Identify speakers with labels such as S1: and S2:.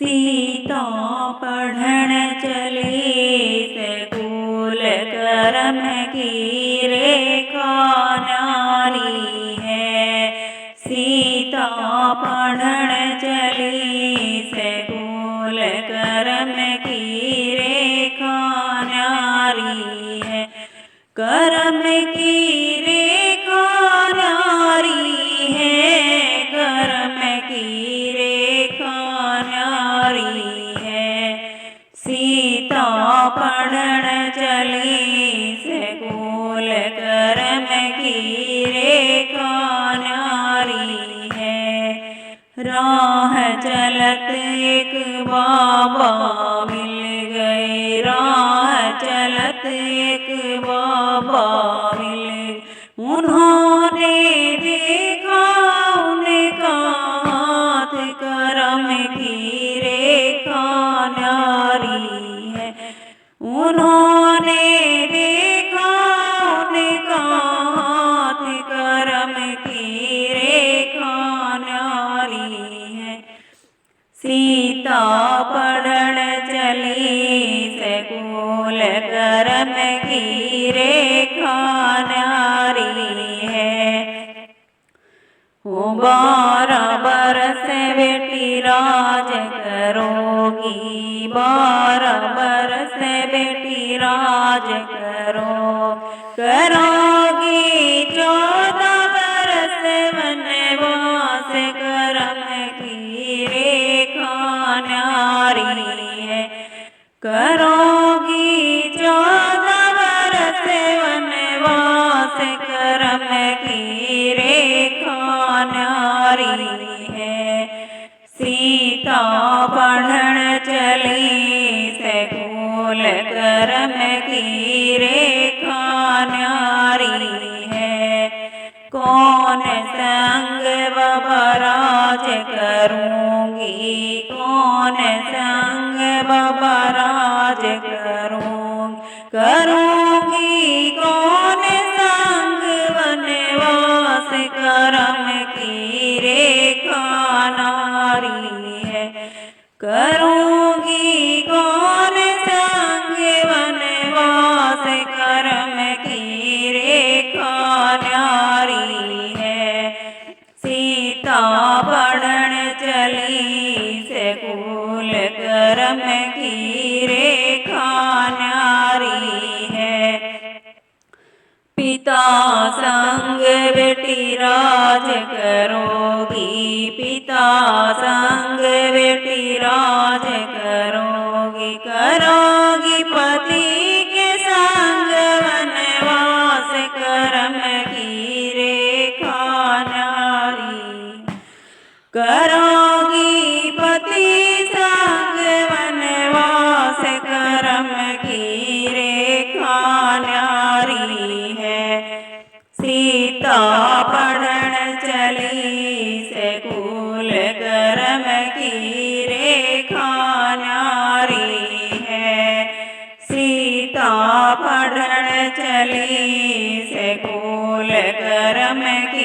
S1: सीता पढ़न चली सकुल करम की रेखा न्यारी है। सीता पढ़न चली सकुल करम की रेखा न्यारी है। करम की रेखा न्यारी है, करम की रेखा न्यारी है। सीता पढ़न चली सकुल करम की रेखा न्यारी है। राह चलत एक बाबा मिल गए, राह चलत एक बाबा मिल गए। उन्होंने देखा उनका हाथ करम की रेखा न्यारी है। उन्होंने देखा उनका हाथ करम की रेखा न्यारी है। सीता पढ़न चली सकुल करम की रेखा न्यारी है। हो 12 बरस बेटी राज करोगी, 12 बरस बेटी राज करोगी। 14 बरस वनवास करम की रेखा न्यारी है। करोगी 14 बरस वनवास करम की रेखा न्यारी है। सीता पढ़न चली सकुल करम की रेखा न्यारी है। कौन संग बबराज करूँगी, कौन संग बबराज करूँगी। कौन संग वनवास करम की रेखा नारी है। करूँगी कौन संग वनवास करम की रेखा न्यारी है। सीता पढ़न चली सकुल करम की रेखा न्यारी है। पिता संग बेटी राज करोगी, पिता संग बेटी राज करोगी। करोगी पति के संग वनवास करम की रेखा न्यारी। करोगी पति संग वनवास करम की रेखा न्यारी है। सीता पढ़न चली सकुल करम की रेखा न्यारी है। सीता पढ़न चली सकुल करम की